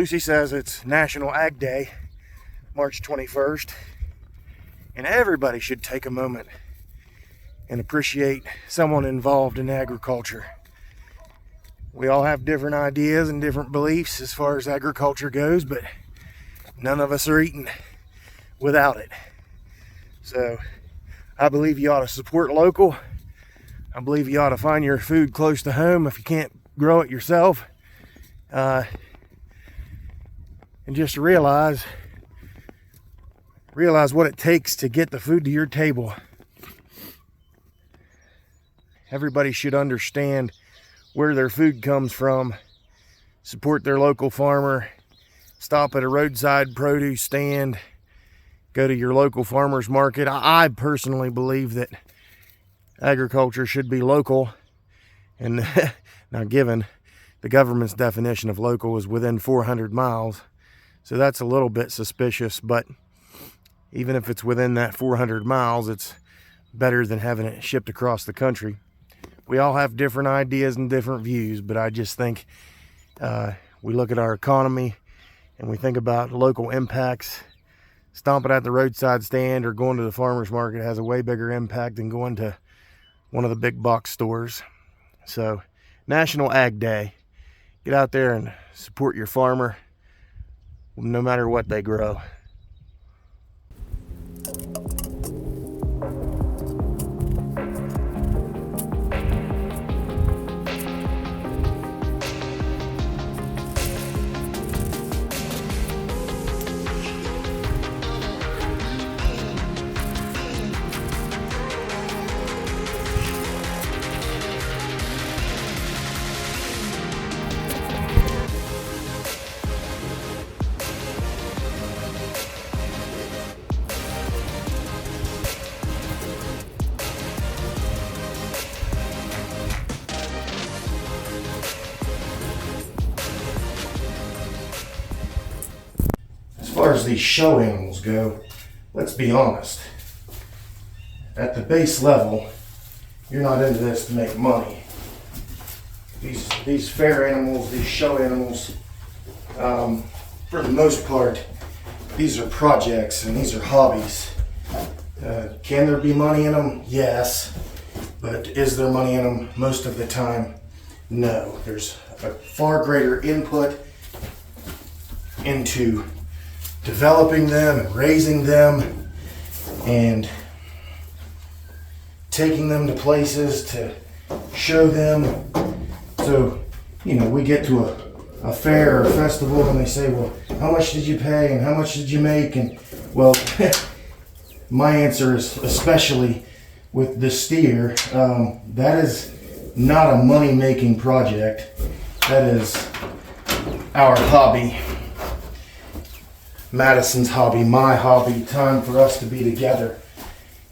Lucy says it's National Ag Day, March 21st, and everybody should take a moment and appreciate someone involved in agriculture. We all have different ideas and different beliefs as far as agriculture goes, but none of us are eating without it. So I believe you ought to support local. I believe you ought to find your food close to home if you can't grow it yourself. And just realize what it takes to get the food to your table. Everybody should understand where their food comes from, support their local farmer, stop at a roadside produce stand, go to your local farmer's market. I personally believe that agriculture should be local, and now given the government's definition of local is within 400 miles, so that's a little bit suspicious, but even if it's within that 400 miles, it's better than having it shipped across the country. We all have different ideas and different views, but I just think we look at our economy and we think about local impacts. Stomping at the roadside stand or going to the farmer's market has a way bigger impact than going to one of the big box stores. So, National Ag Day. Get out there and support your farmer, no matter what they grow. As far as these show animals go, let's be honest. At the base level, you're not into this to make money. These fair animals, these show animals, for the most part, these are projects and these are hobbies. Can there be money in them? Yes. But is there money in them most of the time? No. There's a far greater input into developing them and raising them and taking them to places to show them. So, we get to a fair or a festival and they say, well, how much did you pay and how much did you make? And well, my answer is, especially with the steer, that is not a money-making project. That is our hobby. Madison's hobby, my hobby, time for us to be together.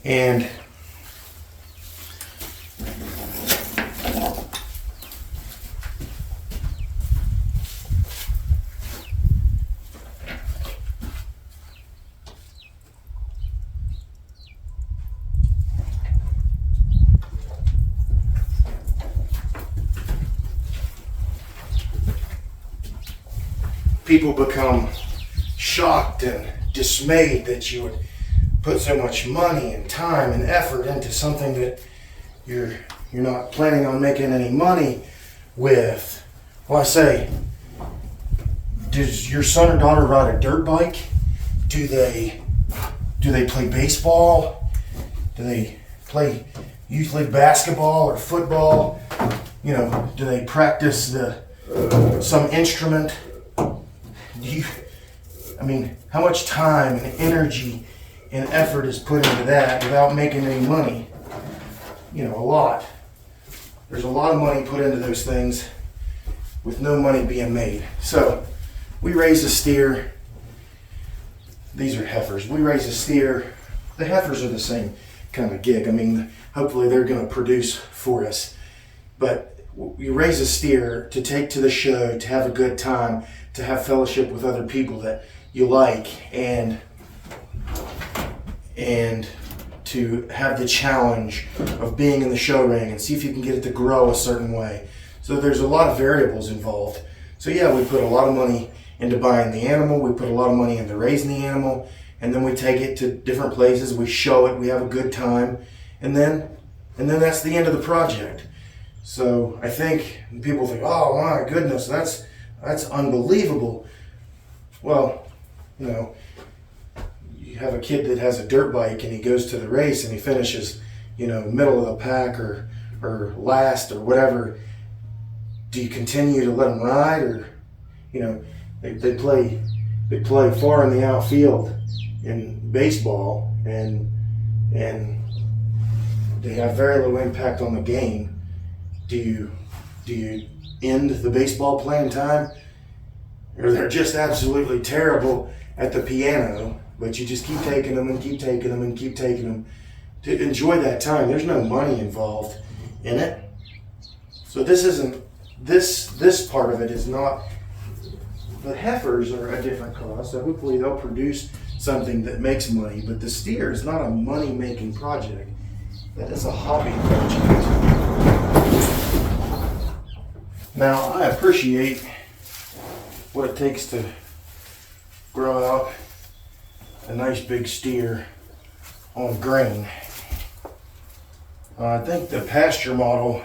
And people become shocked and dismayed that you would put so much money and time and effort into something that you're not planning on making any money with. Well, I say, does your son or daughter ride a dirt bike? Do they play baseball? Do they play youth league basketball or football? Do they practice some instrument? How much time and energy and effort is put into that without making any money? A lot. There's a lot of money put into those things with no money being made. So, we raise a steer. These are heifers. We raise a steer. The heifers are the same kind of gig. Hopefully they're going to produce for us. But we raise a steer to take to the show, to have a good time, to have fellowship with other people that you like, and to have the challenge of being in the show ring and see if you can get it to grow a certain way. So there's a lot of variables involved. So yeah, we put a lot of money into buying the animal. We put a lot of money into raising the animal, and then we take it to different places. We show it. We have a good time, and then that's the end of the project. So I think people think, oh my goodness, that's unbelievable. Well, you know, you have a kid that has a dirt bike and he goes to the race and he finishes, you know, middle of the pack or last or whatever. Do you continue to let them ride, or, you know, they play far in the outfield in baseball and they have very little impact on the game. Do you end the baseball playing time, or they're just absolutely terrible at the piano, but you just keep taking them and keep taking them and keep taking them to enjoy that time? There's no money involved in it. So this isn't, this part of it is not, the heifers are a different cost, so hopefully they'll produce something that makes money, but the steer is not a money-making project. That is a hobby project. Now, I appreciate what it takes to grow out a nice big steer on grain. I think the pasture model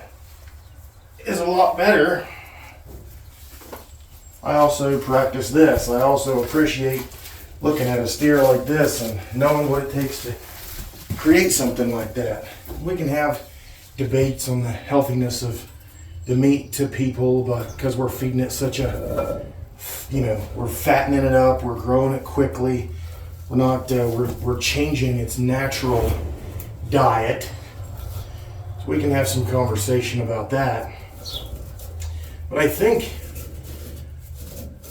is a lot better. I also practice this. I also appreciate looking at a steer like this and knowing what it takes to create something like that. We can have debates on the healthiness of the meat to people, but because we're feeding it such a, you know, we're fattening it up, we're growing it quickly, we're not, we're changing its natural diet. So we can have some conversation about that. But I think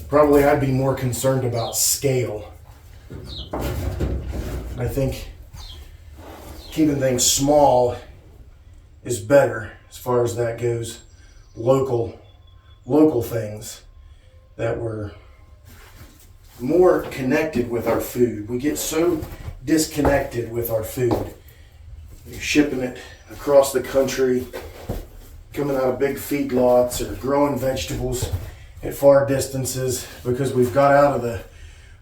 probably I'd be more concerned about scale. I think keeping things small is better as far as that goes. Local things that we're more connected with our food. We get so disconnected with our food. You're shipping it across the country, coming out of big feedlots, or growing vegetables at far distances because we've got out of the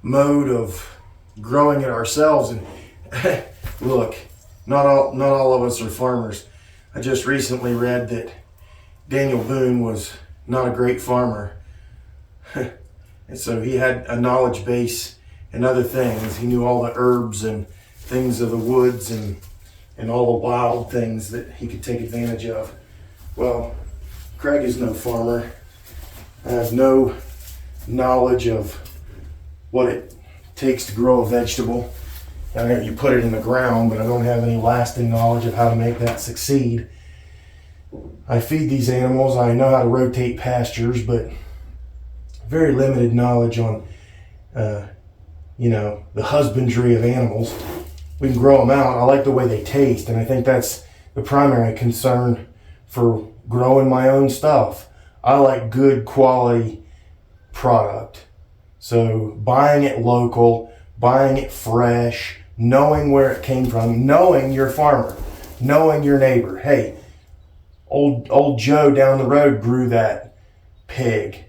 mode of growing it ourselves. And look, not all of us are farmers. I just recently read that Daniel Boone was not a great farmer. And so he had a knowledge base and other things. He knew all the herbs and things of the woods and all the wild things that he could take advantage of. Well, Craig is no farmer. I have no knowledge of what it takes to grow a vegetable. I know you put it in the ground, but I don't have any lasting knowledge of how to make that succeed. I feed these animals. I know how to rotate pastures, but very limited knowledge on, the husbandry of animals. We can grow them out. I like the way they taste, and I think that's the primary concern for growing my own stuff. I like good quality product. So buying it local, buying it fresh, knowing where it came from, knowing your farmer, knowing your neighbor. Hey, old Joe down the road grew that pig.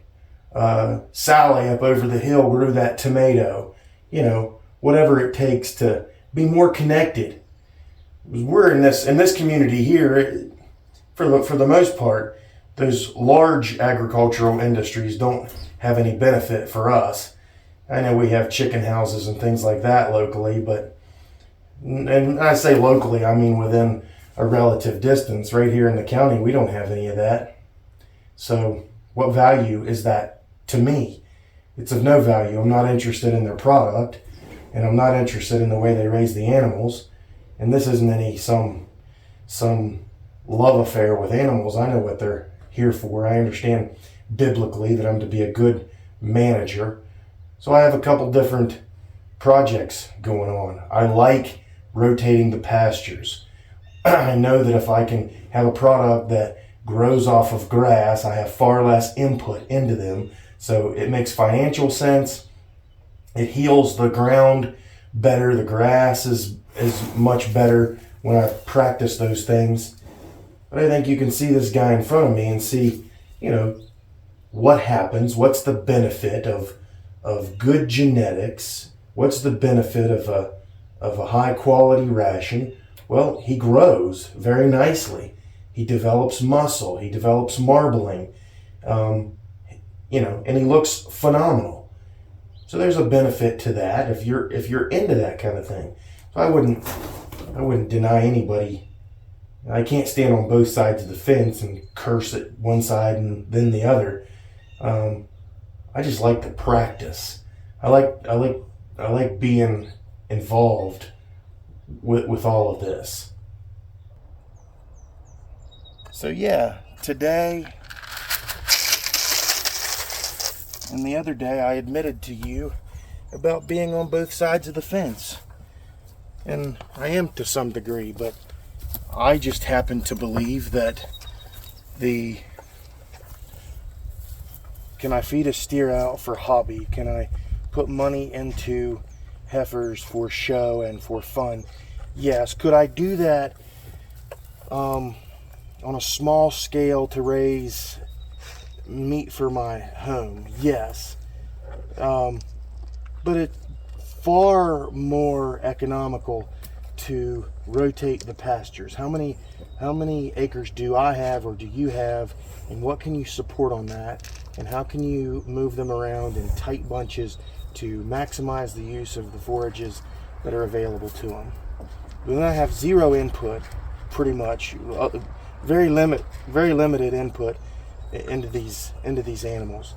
Sally up over the hill grew that tomato. You know, whatever it takes to be more connected. We're in this community here, for the most part, those large agricultural industries don't have any benefit for us. I know we have chicken houses and things like that locally, but, and I say locally, I mean within a relative distance. Right here in the county, we don't have any of that. So what value is that to me? It's of no value. I'm not interested in their product, and I'm not interested in the way they raise the animals. And this isn't any some love affair with animals. I know what they're here for. I understand biblically that I'm to be a good manager. So I have a couple different projects going on. I like rotating the pastures. I know that if I can have a product that grows off of grass, I have far less input into them. So it makes financial sense. It heals the ground better. The grass is much better when I practice those things. But I think you can see this guy in front of me and see, what happens, what's the benefit of of good genetics. What's the benefit of a high quality ration? Well, he grows very nicely. He develops muscle. He develops marbling. And he looks phenomenal. So there's a benefit to that if you're into that kind of thing. So I wouldn't deny anybody. I can't stand on both sides of the fence and curse at one side and then the other. I just like the practice. I like being involved with all of this. So yeah, today and the other day I admitted to you about being on both sides of the fence. And I am to some degree, but I just happen to believe that can I feed a steer out for hobby? Can I put money into heifers for show and for fun? Yes. Could I do that on a small scale to raise meat for my home? Yes. But it's far more economical to rotate the pastures. How many acres do I have or do you have, and what can you support on that, and how can you move them around in tight bunches to maximize the use of the forages that are available to them? Then I have zero input, pretty much, very limited input into these animals.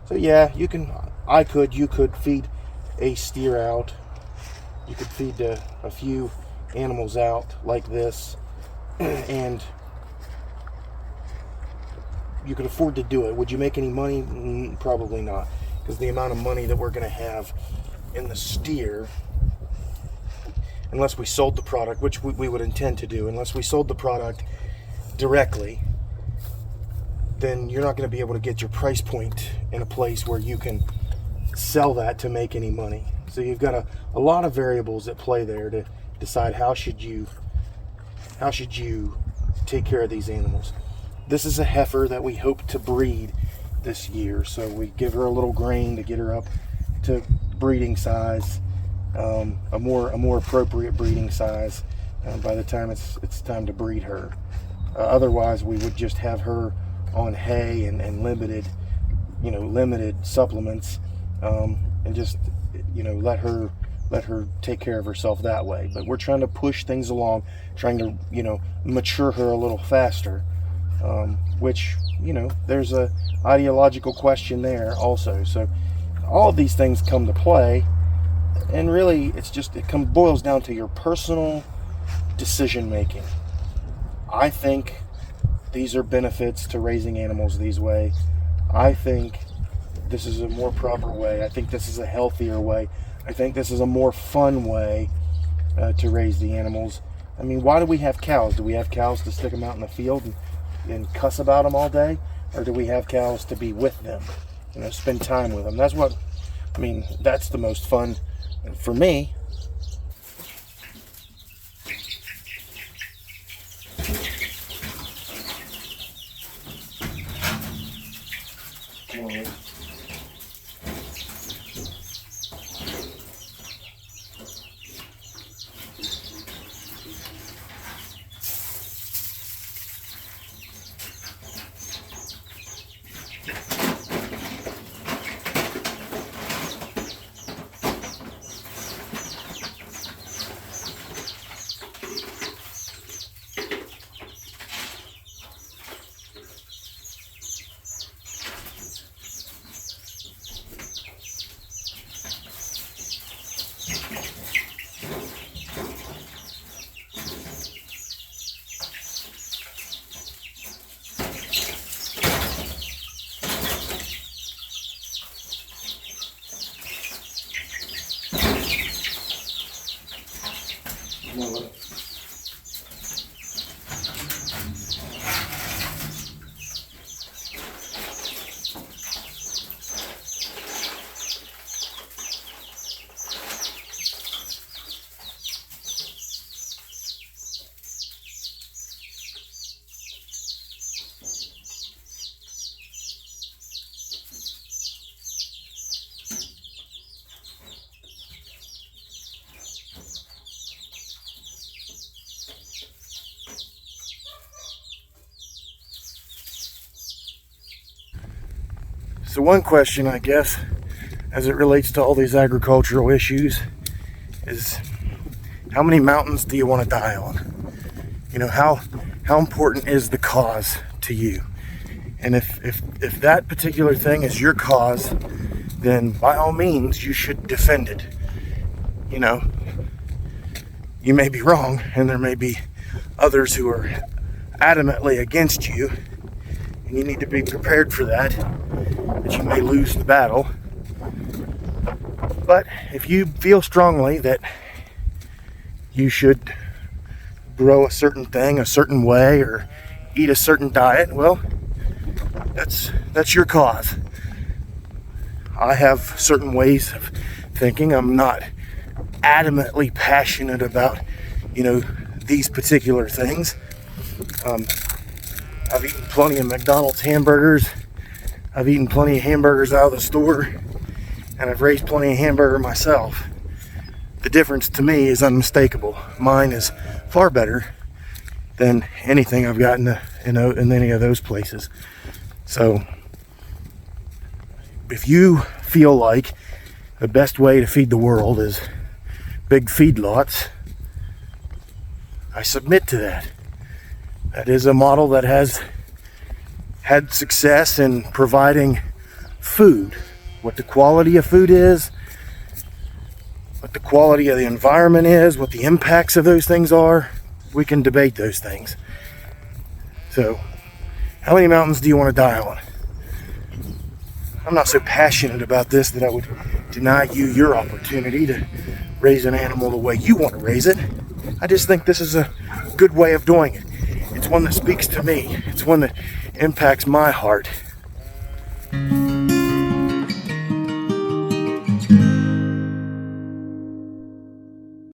So yeah, you could feed a steer out. You could feed a few animals out like this, and you could afford to do it. Would you make any money? Probably not, because the amount of money that we're going to have in the steer, unless we sold the product, which we would intend to do, unless we sold the product directly, then you're not going to be able to get your price point in a place where you can sell that to make any money. So you've got a lot of variables at play there to decide how should you take care of these animals. This is a heifer that we hope to breed this year, so we give her a little grain to get her up to breeding size, a more appropriate breeding size by the time it's time to breed her. Otherwise, we would just have her on hay and limited supplements, and just let her take care of herself that way. But we're trying to push things along, trying to mature her a little faster, which there's a ideological question there also. So all of these things come to play, and really it boils down to your personal decision making. I think these are benefits to raising animals these way. I think this is a more proper way. I think this is a healthier way. I think this is a more fun way to raise the animals. I mean, why do we have cows? Do we have cows to stick them out in the field and cuss about them all day? Or do we have cows to be with them, spend time with them? That's the most fun for me. Come on. So one question, I guess, as it relates to all these agricultural issues is, how many mountains do you want to die on? You know, how important is the cause to you? And if that particular thing is your cause, then by all means, you should defend it. You know, you may be wrong, and there may be others who are adamantly against you, and you need to be prepared for that you may lose the battle. But if you feel strongly that you should grow a certain thing a certain way or eat a certain diet, well, that's your cause. I have certain ways of thinking. I'm not adamantly passionate about, you know, these particular things. I've eaten plenty of McDonald's hamburgers. I've eaten plenty of hamburgers out of the store, and I've raised plenty of hamburger myself. The difference to me is unmistakable. Mine is far better than anything I've gotten in any of those places. So if you feel like the best way to feed the world is big feedlots, I submit to that. That is a model that has had success in providing food. What the quality of food is, what the quality of the environment is, what the impacts of those things are, we can debate those things. So, how many mountains do you want to die on? I'm not so passionate about this that I would deny you your opportunity to raise an animal the way you want to raise it. I just think this is a good way of doing it. It's one that speaks to me. It's one that impacts my heart.